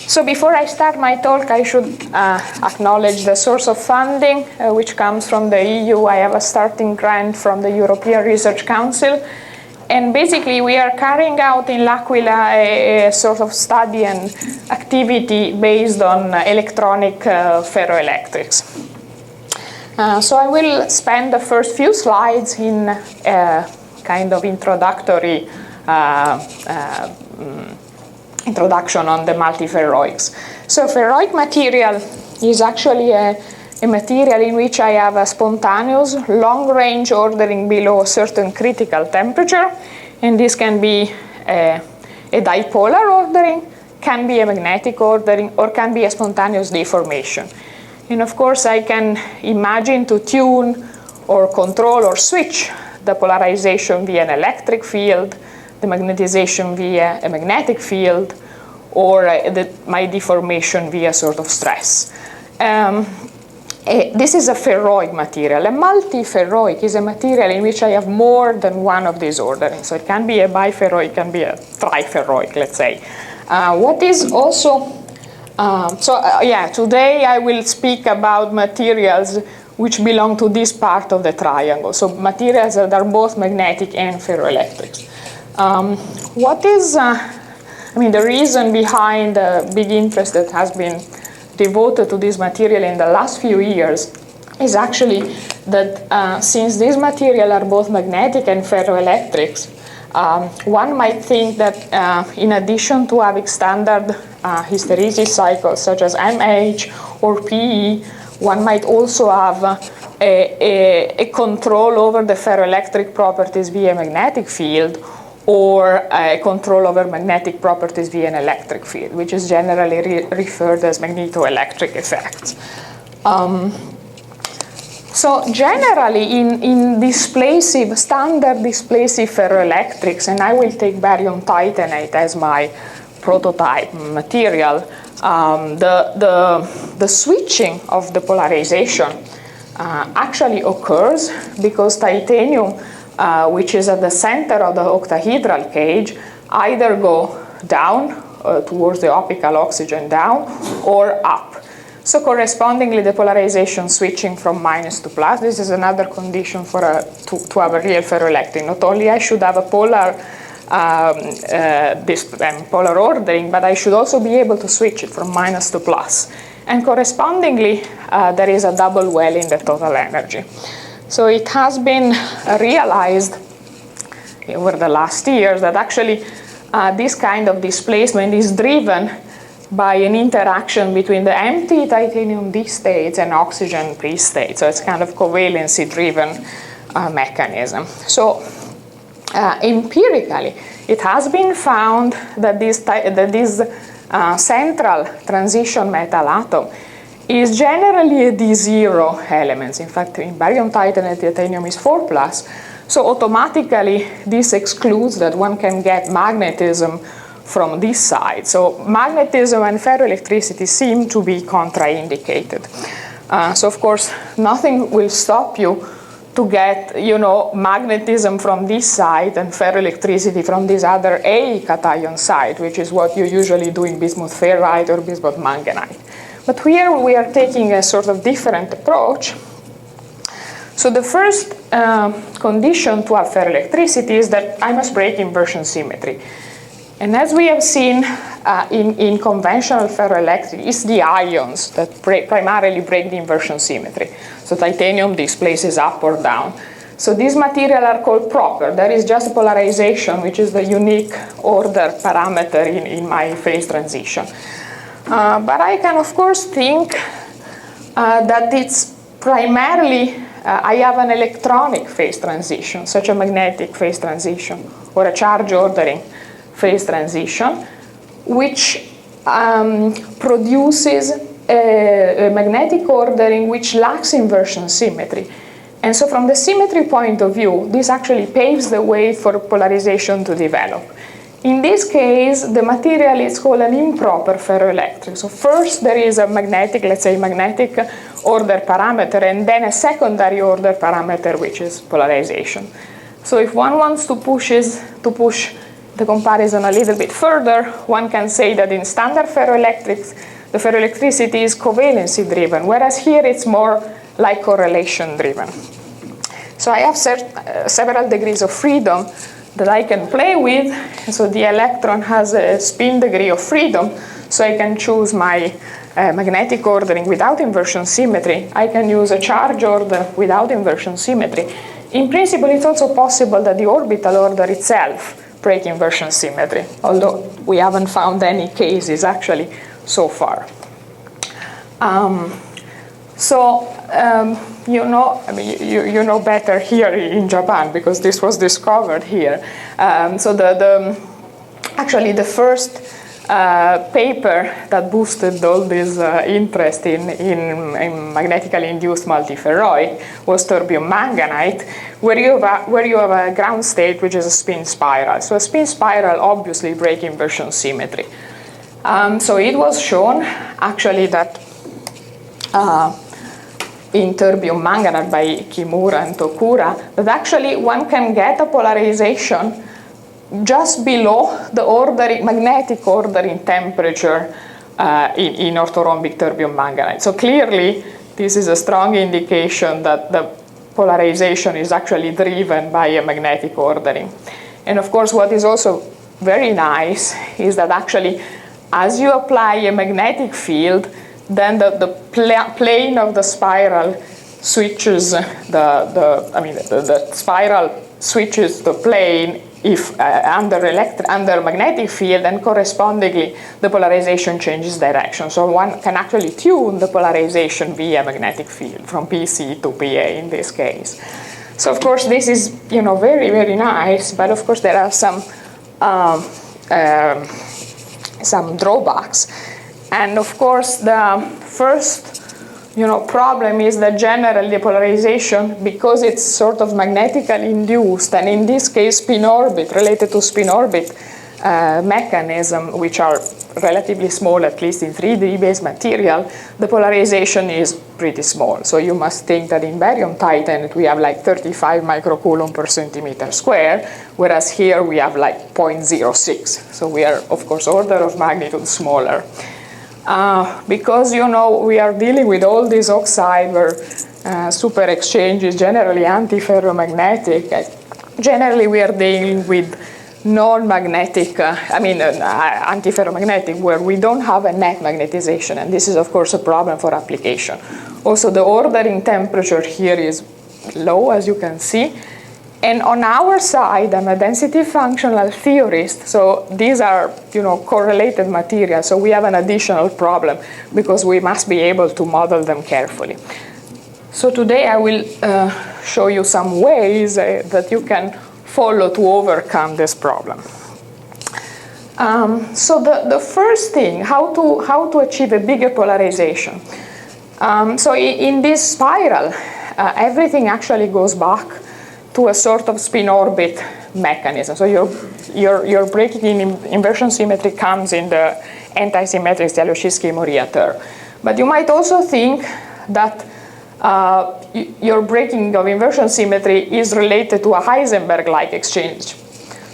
So before I start my talk, I should acknowledge the source of funding, which comes from the EU. I have a starting grant from the European Research Council. And basically, we are carrying out in L'Aquila a sort of study and activity based on electronic ferroelectrics. So I will spend the first few slides in kind of introductory introduction on the multiferroics. So ferroic material is actually a material in which I have a spontaneous long-range ordering below a certain critical temperature, and this can be a dipolar ordering, can be a magnetic ordering, or can be a spontaneous deformation. And of course, I can imagine to tune or control or switch the polarization via an electric field, the magnetization via a magnetic field, or my deformation via sort of stress. This is a ferroic material. A multiferroic is a material in which I have more than one of these orderings. So it can be a biferroic, it can be a triferroic, let's say. What is also, today I will speak about materials which belong to this part of the triangle. So materials that are both magnetic and ferroelectrics. What is, the reason behind the big interest that has been devoted to this material in the last few years is actually that since these materials are both magnetic and ferroelectrics, one might think that in addition to having standard hysteresis cycles such as MH or PE, one might also have a control over the ferroelectric properties via magnetic field, or a control over magnetic properties via an electric field, which is generally referred as magnetoelectric effects. So generally in standard displacive ferroelectrics, and I will take barium titanate as my prototype material, the switching of the polarization actually occurs because titanium, which is at the center of the octahedral cage, either go down towards the optical oxygen down or up. So correspondingly, the polarization switching from minus to plus, this is another condition for to have a real ferroelectric. Not only I should have a polar polar ordering, but I should also be able to switch it from minus to plus. And correspondingly, there is a double well in the total energy. So it has been realized over the last years that actually this kind of displacement is driven by an interaction between the empty titanium D states and oxygen P states. So it's kind of covalency-driven mechanism. So empirically, it has been found that this central transition metal atom is generally a D0 element. In fact, in barium titanate, titanium is 4+. So automatically, this excludes that one can get magnetism from this side. So magnetism and ferroelectricity seem to be contraindicated. So of course, nothing will stop you to get, magnetism from this side and ferroelectricity from this other A cation side, which is what you usually do in bismuth ferrite or bismuth manganite. But here we are taking a sort of different approach. So the first condition to have ferroelectricity is that I must break inversion symmetry. And as we have seen in conventional ferroelectric, it's the ions that primarily break the inversion symmetry. So titanium displaces up or down. So these materials are called proper. There is just polarization, which is the unique order parameter in my phase transition. But I can, of course, think that it's primarily, I have an electronic phase transition, such a magnetic phase transition, or a charge ordering phase transition, which produces a magnetic ordering which lacks inversion symmetry. And so from the symmetry point of view, this actually paves the way for polarization to develop. In this case, the material is called an improper ferroelectric. So first there is a magnetic, let's say magnetic order parameter, and then a secondary order parameter, which is polarization. So if one wants to push the comparison a little bit further, one can say that in standard ferroelectrics, the ferroelectricity is covalency driven, whereas here it's more like correlation driven. So I have several degrees of freedom that I can play with. So the electron has a spin degree of freedom, so I can choose my magnetic ordering without inversion symmetry. I can use a charge order without inversion symmetry. In principle, it's also possible that the orbital order itself break inversion symmetry, although we haven't found any cases actually so far. You know, I mean, you know better here in Japan because this was discovered here. Actually the first paper that boosted all this interest in magnetically induced multiferroic was terbium manganite, where you have a ground state which is a spin spiral. So a spin spiral obviously breaks inversion symmetry. So it was shown actually that in terbium manganite by Kimura and Tokura, that actually one can get a polarization just below the magnetic ordering temperature in orthorhombic terbium manganite. So clearly, this is a strong indication that the polarization is actually driven by a magnetic ordering. And of course, what is also very nice is that actually, as you apply a magnetic field, then the plane of the spiral switches the spiral switches the plane if under magnetic field, and correspondingly the polarization changes direction. So one can actually tune the polarization via magnetic field from PC to PA in this case. So of course this is very, very nice, but of course there are some drawbacks. And of course the first problem is that generally the polarization, because it's sort of magnetically induced, and in this case spin orbit, related to spin orbit mechanism, which are relatively small, at least in 3D based material, the polarization is pretty small. So you must think that in barium titanate we have like 35 microcoulomb per centimeter square, whereas here we have like 0.06. So we are, of course, order of magnitude smaller. Because we are dealing with all these oxide where super exchange is generally antiferromagnetic. Generally we are dealing with non-magnetic, antiferromagnetic, where we don't have a net magnetization, and this is of course a problem for application. Also the ordering temperature here is low, as you can see. And on our side, I'm a density functional theorist, so these are, correlated materials, so we have an additional problem because we must be able to model them carefully. So today I will show you some ways that you can follow to overcome this problem. So the first thing, how to achieve a bigger polarization. So in this spiral, everything actually goes back to a sort of spin orbit mechanism. So your breaking in inversion symmetry comes in the anti-symmetric Styaloshinsky-Moria term. But you might also think that your breaking of inversion symmetry is related to a Heisenberg-like exchange.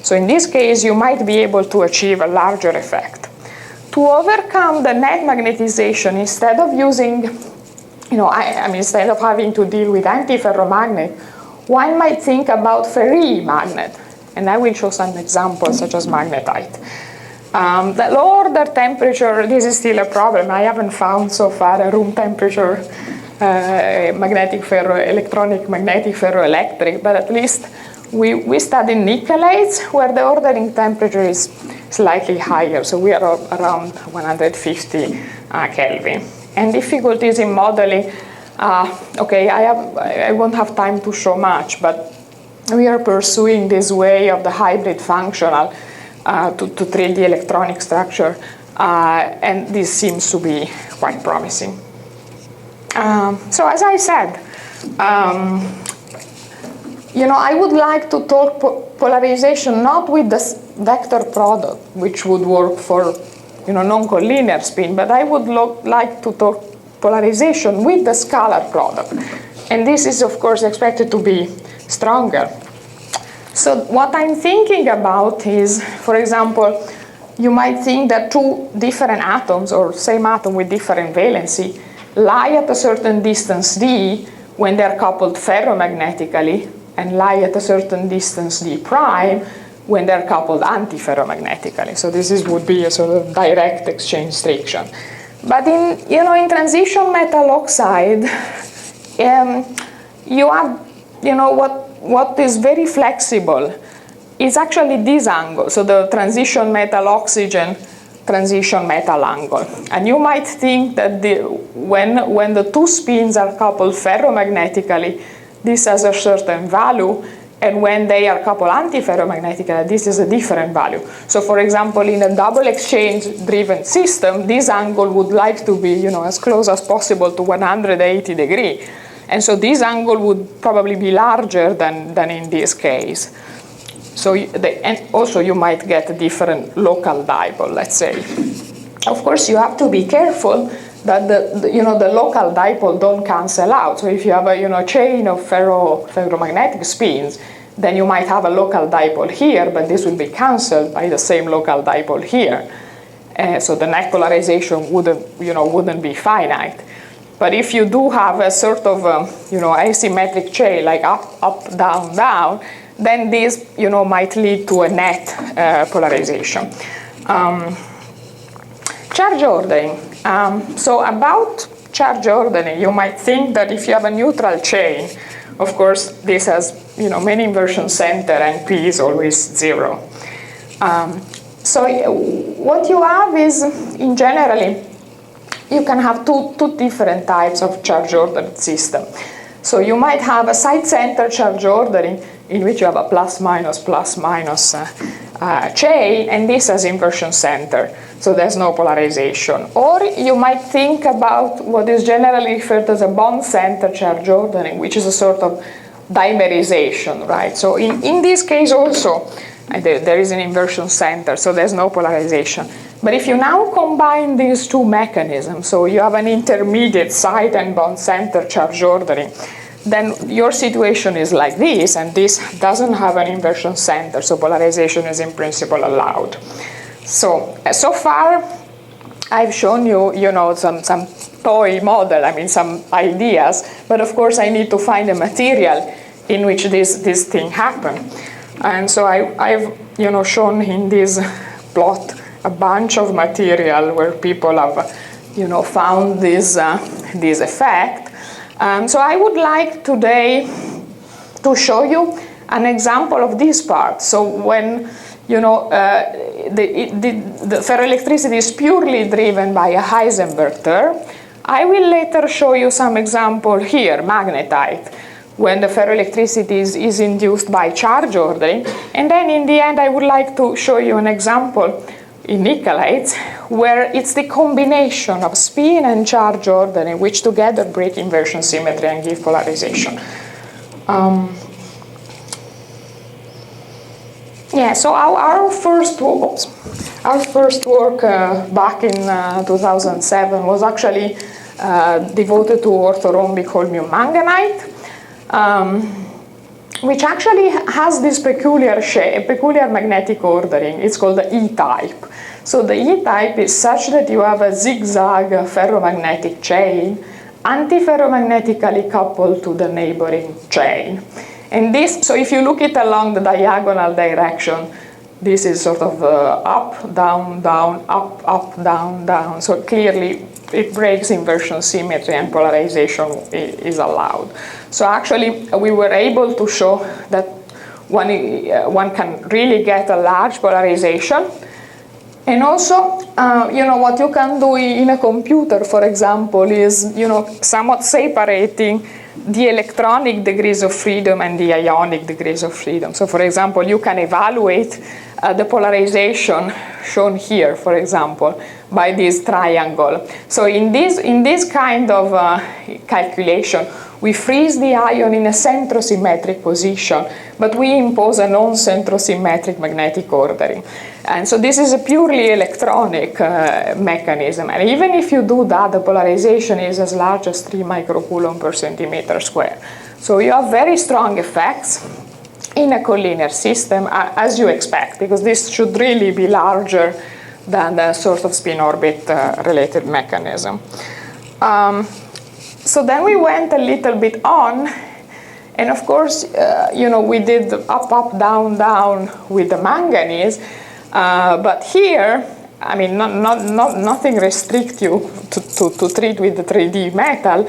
So in this case, you might be able to achieve a larger effect. To overcome the net magnetization, instead of using, instead of having to deal with antiferromagnet, one might think about ferrimagnet, and I will show some examples such as magnetite. The low order temperature, this is still a problem. I haven't found so far a room temperature electronic magnetic ferroelectric, but at least we studied Nickelates, where the ordering temperature is slightly higher, so we are around 150 Kelvin. And difficulties in modeling, I won't have time to show much, but we are pursuing this way of the hybrid functional to treat the electronic structure, and this seems to be quite promising. So as I said, I would like to talk polarization not with the vector product, which would work for non-collinear spin, but I would like to talk polarization with the scalar product. And this is, of course, expected to be stronger. So what I'm thinking about is, for example, you might think that two different atoms, or same atom with different valency, lie at a certain distance d when they're coupled ferromagnetically, and lie at a certain distance d prime when they're coupled antiferromagnetically. So this would be a sort of direct exchange restriction. But in transition metal oxide, you have, what is very flexible is actually this angle, so the transition metal oxygen transition metal angle. And you might think that when the two spins are coupled ferromagnetically, this has a certain value, and when they are coupled antiferromagnetically, this is a different value. So for example, in a double exchange driven system, this angle would like to be as close as possible to 180 degrees. And so this angle would probably be larger than in this case. So and also you might get a different local dipole, let's say. Of course, you have to be careful that the local dipole don't cancel out. So if you have a chain of ferromagnetic spins, then you might have a local dipole here, but this will be cancelled by the same local dipole here. So the net polarization wouldn't be finite. But if you do have a sort of asymmetric chain, like up, up, down, down, then this might lead to a net polarization. Charge ordering. So about charge ordering, you might think that if you have a neutral chain, of course this has many inversion center and P is always 0. So what you have is, in generally, you can have two different types of charge ordered system. So you might have a side-center charge ordering in which you have a plus minus chain, and this has inversion center, so there's no polarization. Or you might think about what is generally referred to as a bond center charge ordering, which is a sort of dimerization, right? So in this case also, there is an inversion center, so there's no polarization. But if you now combine these two mechanisms, so you have an intermediate side and bond center charge ordering, then your situation is like this, and this doesn't have an inversion center, so polarization is in principle allowed. So far, I've shown you, some toy model, some ideas, but of course I need to find a material in which this thing happen. And so I've shown in this plot a bunch of material where people have found this effect. So I would like today to show you an example of this part. So when the ferroelectricity is purely driven by a Heisenberg term, I will later show you some example here, magnetite, when the ferroelectricity is induced by charge ordering. And then in the end, I would like to show you an example in Nickelates, where it's the combination of spin and charge ordering which together break inversion symmetry and give polarization. So our first work back in 2007 was actually devoted to orthorhombic holmium manganite, which actually has this peculiar shape, peculiar magnetic ordering. It's called the E-type. So the E-type is such that you have a zigzag ferromagnetic chain antiferromagnetically coupled to the neighboring chain. And this, so if you look it along the diagonal direction, this is sort of up, down, down, up, down, down. So clearly it breaks inversion symmetry and polarization is allowed. So actually we were able to show that one can really get a large polarization. And also, what you can do in a computer, for example, is, somewhat separating the electronic degrees of freedom and the ionic degrees of freedom. So, for example, you can evaluate the polarization shown here, for example, by this triangle. So in this kind of calculation, we freeze the ion in a centrosymmetric position, but we impose a non-centrosymmetric magnetic ordering. And so this is a purely electronic mechanism. And even if you do that, the polarization is as large as 3 microcoulomb per centimeter square. So you have very strong effects. in a collinear system, as you expect, because this should really be larger than the sort of spin-orbit related mechanism. So then we went a little bit on, and of course, we did up, up, down, down with the manganese, but here, I mean, nothing restricts you to treat with the 3D metal.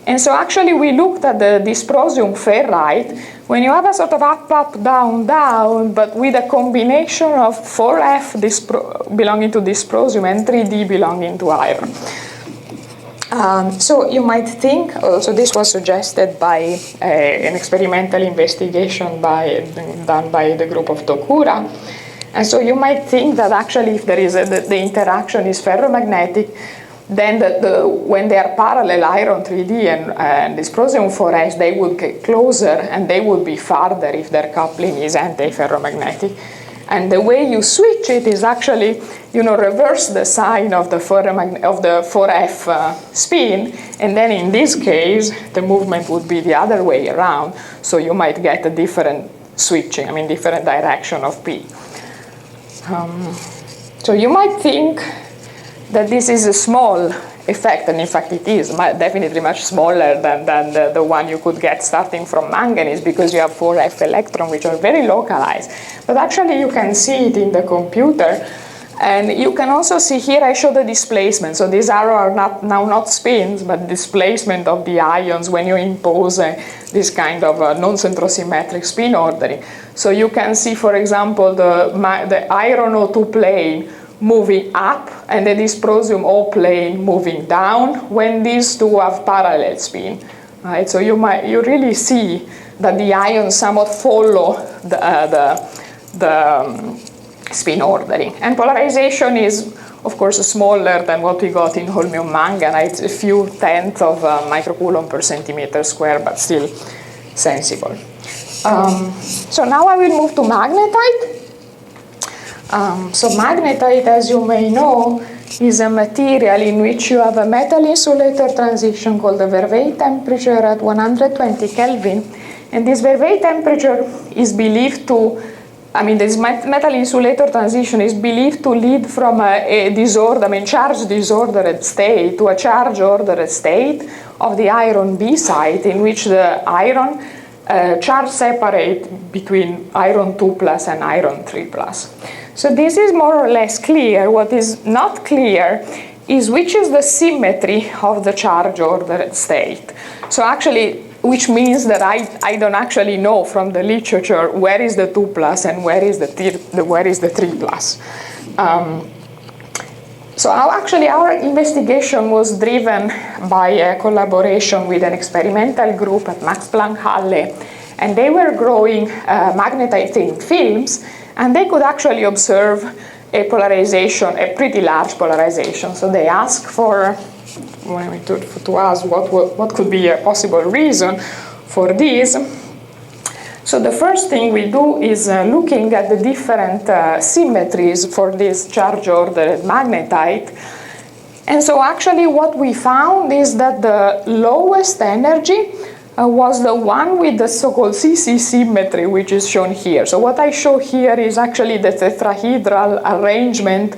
And so actually we looked at the dysprosium ferrite, when you have a sort of up, up, down, down, but with a combination of 4F belonging to dysprosium and 3D belonging to iron. So you might think, also this was suggested by an experimental investigation done by the group of Tokura. And so you might think that actually if there is the interaction is ferromagnetic, then when they are parallel iron 3D and dysprosium 4S, they would get closer and they would be farther if their coupling is anti-ferromagnetic. And the way you switch it is actually, reverse the sign of the 4F spin, and then in this case, the movement would be the other way around. So you might get a different switching, different direction of P. So you might think that this is a small effect, and in fact it is definitely much smaller than the one you could get starting from manganese, because you have 4F electrons which are very localized. But actually you can see it in the computer, and you can also see here I show the displacement. So these are not spins, but displacement of the ions when you impose this kind of non-centrosymmetric spin ordering. So you can see, for example, the iron O2 plane moving up and the dysprosium O plane moving down when these two have parallel spin, right? So you really see that the ions somewhat follow the spin ordering. And polarization is, of course, smaller than what we got in holmium manganite. It's a few tenths of microcoulomb per centimeter square, but still sensible. So now I will move to magnetite. So magnetite, as you may know, is a material in which you have a metal insulator transition called the Vervet temperature at 120 Kelvin. And this Vervet temperature is believed to, this metal insulator transition is believed to lead from a charge disordered state to a charge ordered state of the iron B site, in which the iron charge separate between iron 2 plus and iron 3 plus. So this is more or less clear. What is not clear is which is the symmetry of the charge ordered state. So actually, which means that I don't actually know from the literature where is the 2 plus and where is the 3 plus. So our investigation was driven by a collaboration with an experimental group at Max Planck Halle, and they were growing magnetite thin films, and they could actually observe a polarization, a pretty large polarization. So they asked to ask what could be a possible reason for this. So the first thing we do is looking at the different symmetries for this charge-ordered magnetite. And so actually what we found is that the lowest energy was the one with the so-called CC symmetry, which is shown here. So what I show here is actually the tetrahedral arrangement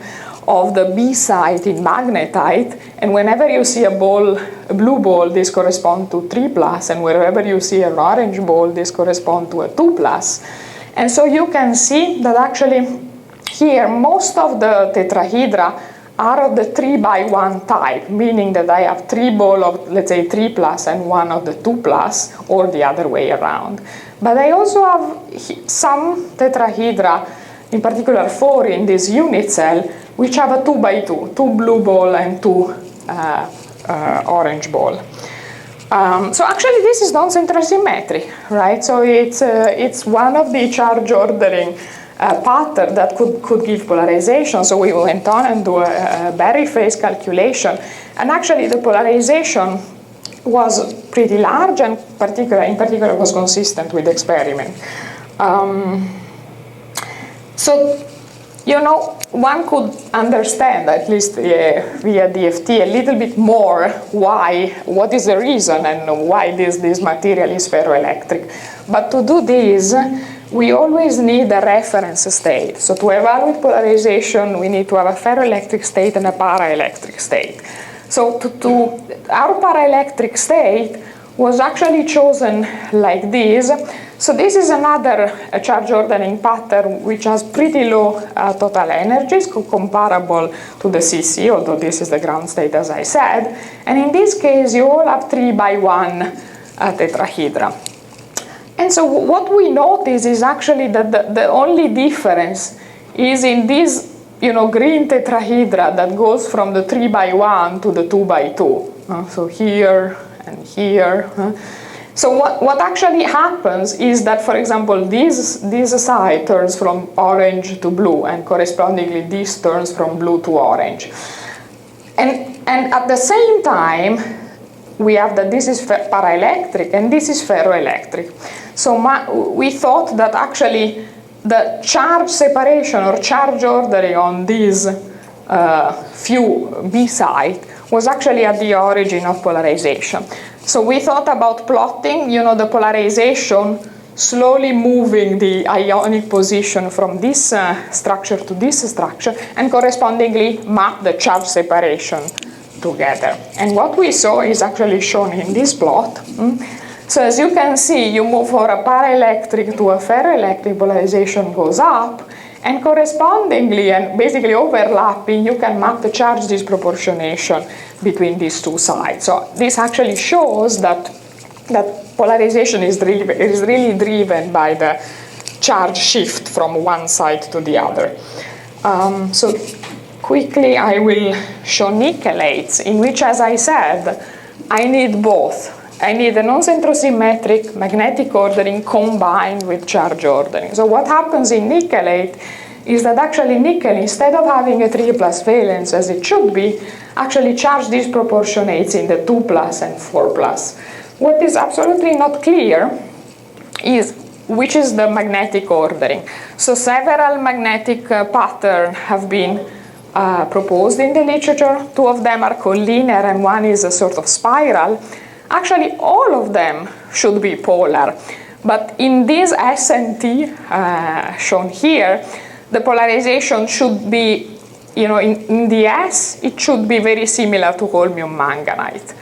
of the B site in magnetite, and whenever you see a blue ball, this corresponds to 3 plus, and wherever you see an orange ball, this corresponds to a 2 plus. And so you can see that actually here most of the tetrahedra are of the 3x1 type, meaning that I have 3 balls of, let's say, 3 plus and 1 of the 2 plus, or the other way around. But I also have some tetrahedra, in particular 4 in this unit cell, which have a 2x2, 2 blue ball and 2 orange ball. So actually this is non-central symmetry, right? So it's one of the charge ordering pattern that could give polarization. So we went on and do a Berry phase calculation, and actually the polarization was pretty large, and in particular was consistent with the experiment. So one could understand, at least via DFT, a little bit more what is the reason and why this material is ferroelectric. But to do this, we always need a reference state. So to evaluate polarization, we need to have a ferroelectric state and a paraelectric state. So our paraelectric state was actually chosen like this. So this is another charge ordering pattern which has pretty low total energies, comparable to the CC, although this is the ground state as I said. And in this case, you all have 3x1 tetrahedra. And so what we notice is actually that the only difference is in this green tetrahedra that goes from the 3x1 to the 2x2. So here and here. So what actually happens is that, for example, this side turns from orange to blue, and correspondingly this turns from blue to orange. And at the same time, we have that this is paraelectric and this is ferroelectric. So we thought that actually the charge separation or charge ordering on this few B site was actually at the origin of polarization. So we thought about plotting, the polarization slowly moving the ionic position from this structure to this structure, and correspondingly map the charge separation together. And what we saw is actually shown in this plot. So as you can see, you move from a paraelectric to a ferroelectric, polarization goes up, and correspondingly and basically overlapping, you can map the charge disproportionation between these two sides. So this actually shows that polarization is really driven by the charge shift from one side to the other. So quickly I will show Nickelates, in which, as I said, I need both. I need a non-centrosymmetric magnetic ordering combined with charge ordering. So what happens in Nickelate is that actually nickel, instead of having a 3+ valence as it should be, actually charge disproportionates in the 2+ and 4+. What is absolutely not clear is which is the magnetic ordering. So several magnetic patterns have been proposed in the literature. 2 of them are collinear and 1 is a sort of spiral. Actually, all of them should be polar, but in this S and T shown here, the polarization should be, in the S, it should be very similar to holmium manganite,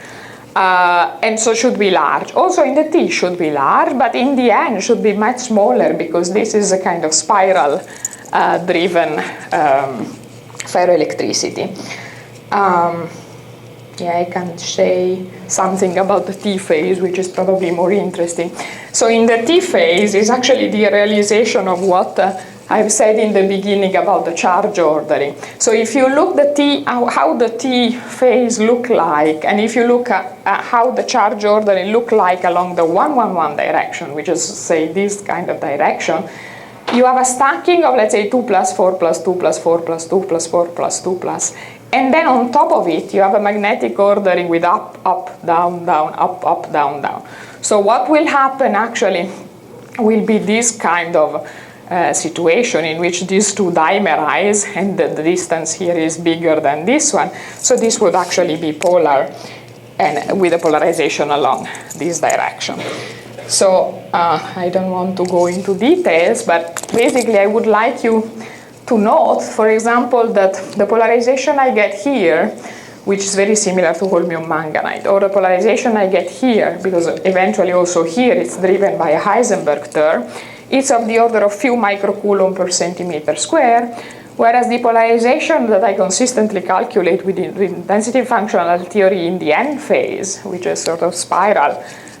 and so should be large. Also in the T should be large, but in the N should be much smaller because this is a kind of spiral driven ferroelectricity. I can say something about the T phase, which is probably more interesting. So in the T phase is actually the realization of what I've said in the beginning about the charge ordering. So if you look at how the T phase look like, and if you look at how the charge ordering look like along the 1-1-1 direction, which is, say, this kind of direction, you have a stacking of, let's say, 2 plus 4 plus 2 plus 4 plus 2 plus 4 plus 2 plus. And then on top of it, you have a magnetic ordering with up, up, down, down, up, up, down, down. So what will happen actually will be this kind of situation in which these two dimerize, and the distance here is bigger than this one. So this would actually be polar, and with a polarization along this direction. So I don't want to go into details, but basically I would like you to note, for example, that the polarization I get here, which is very similar to holmium manganite, or the polarization I get here, because eventually also here it's driven by a Heisenberg term, it's of the order of few microcoulomb per centimeter square, whereas the polarization that I consistently calculate with intensity functional theory in the N phase, which is sort of spiral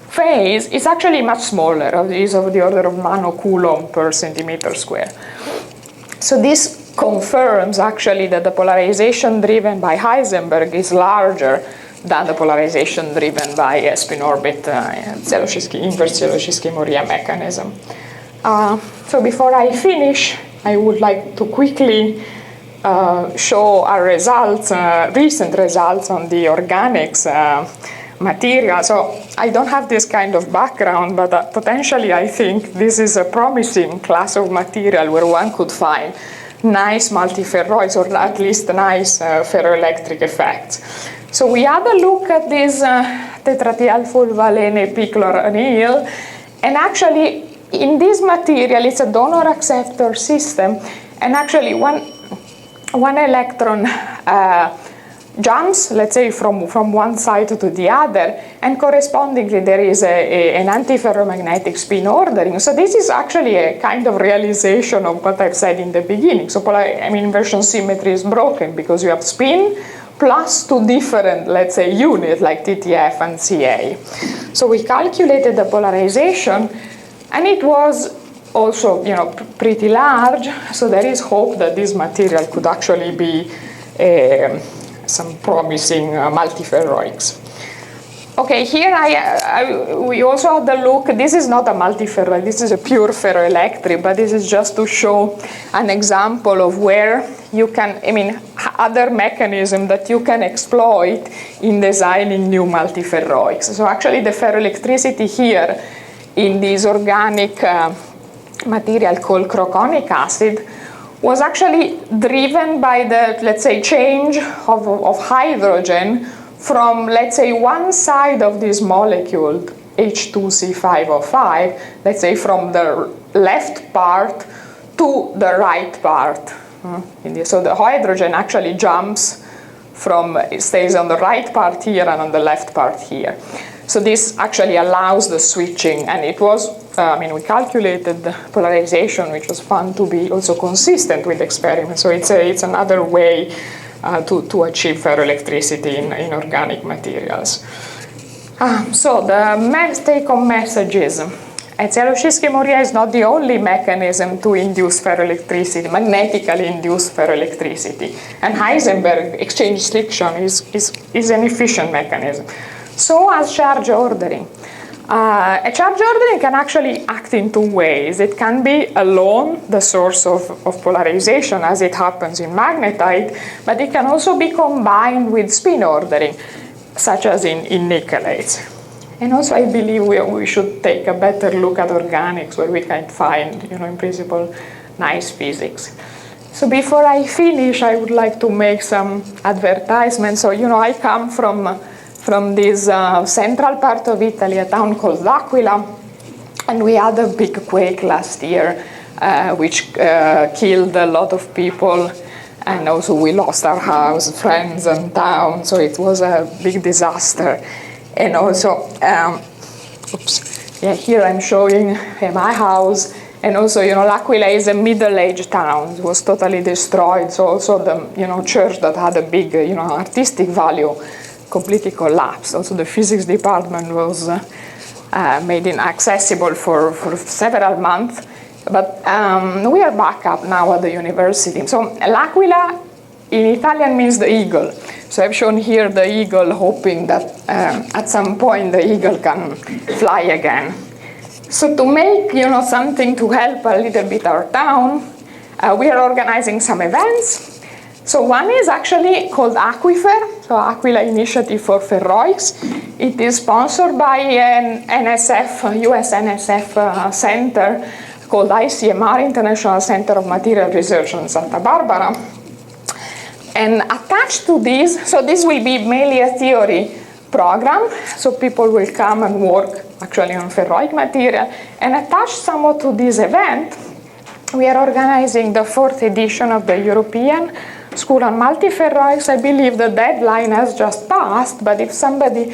phase, is actually much smaller. It is of the order of nanocoulomb per centimeter square. So this confirms actually that the polarization driven by Heisenberg is larger than the polarization driven by spin-orbit inverse Chelogey-Moria mechanism. So before I finish, I would like to quickly show our results, recent results on the organics material. So I don't have this kind of background, but potentially I think this is a promising class of material where one could find nice multiferroics, or at least nice ferroelectric effects. So we had a look at this tetratialfulvalene pichloranyl, and actually in this material, it's a donor-acceptor system, and actually one electron jumps, let's say, from one side to the other, and correspondingly there is an antiferromagnetic spin ordering. So this is actually a kind of realization of what I've said in the beginning. So inversion symmetry is broken because you have spin plus two different, let's say, units like TTF and CA. So we calculated the polarization, and it was also, pretty large. So there is hope that this material could actually be some promising multiferroics. Okay, here we also had a look. This is not a multiferroic, this is a pure ferroelectric, but this is just to show an example of where you can, other mechanism that you can exploit in designing new multiferroics. So actually the ferroelectricity here in this organic material called croconic acid was actually driven by the, let's say, change of hydrogen from, let's say, one side of this molecule, H2C5O5, let's say from the left part to the right part. So the hydrogen actually jumps from, it stays on the right part here and on the left part here. So this actually allows the switching, and it was, we calculated the polarization, which was found to be also consistent with the experiment. So it's another way to achieve ferroelectricity in organic materials. So the take-home message is, Tsiolkovsky-Mourier is not the only mechanism to induce ferroelectricity, magnetically induce ferroelectricity. And Heisenberg exchange friction is an efficient mechanism. So as charge ordering. A charge ordering can actually act in two ways. It can be alone the source of polarization, as it happens in magnetite, but it can also be combined with spin ordering, such as in Nickelates. And also I believe we should take a better look at organics, where we can find, in principle, nice physics. So before I finish, I would like to make some advertisements. So, I come from this central part of Italy, a town called L'Aquila, and we had a big quake last year, which killed a lot of people, and also we lost our house, friends, and town, so it was a big disaster. And also, here I'm showing my house, and also, L'Aquila is a middle-aged town. It was totally destroyed, so also the, church that had a big, artistic value completely collapsed. Also the physics department was made inaccessible for several months, but we are back up now at the university. So L'Aquila in Italian means the eagle. So I've shown here the eagle, hoping that at some point the eagle can fly again. So to make something to help a little bit our town, we are organizing some events. So one is actually called Aquifer, so Aquila Initiative for Ferroics. It is sponsored by an NSF, US NSF center called ICMR, International Center of Material Research in Santa Barbara. And attached to this, so this will be mainly a theory program, so people will come and work actually on ferroic material. And attached somewhat to this event, we are organizing the 4th edition of the European School on Multiferroics. I believe the deadline has just passed, but if somebody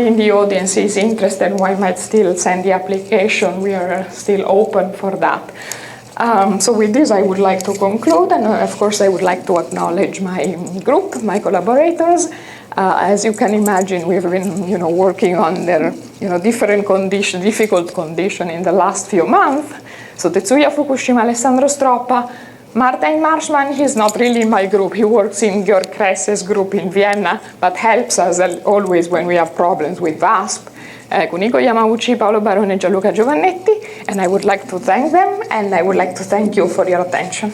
in the audience is interested, we might still send the application. We are still open for that. So with this, I would like to conclude, and of course, I would like to acknowledge my group, my collaborators. As you can imagine, we've been, working on their, different conditions, difficult conditions in the last few months. So Tetsuya Fukushima, Alessandro Stroppa, Martin Marshman, he's not really in my group. He works in Georg Kress's group in Vienna, but helps us always when we have problems with VASP. Kuniko Yamauchi, Paolo Barone, Gianluca Giovannetti, and I would like to thank them, and I would like to thank you for your attention.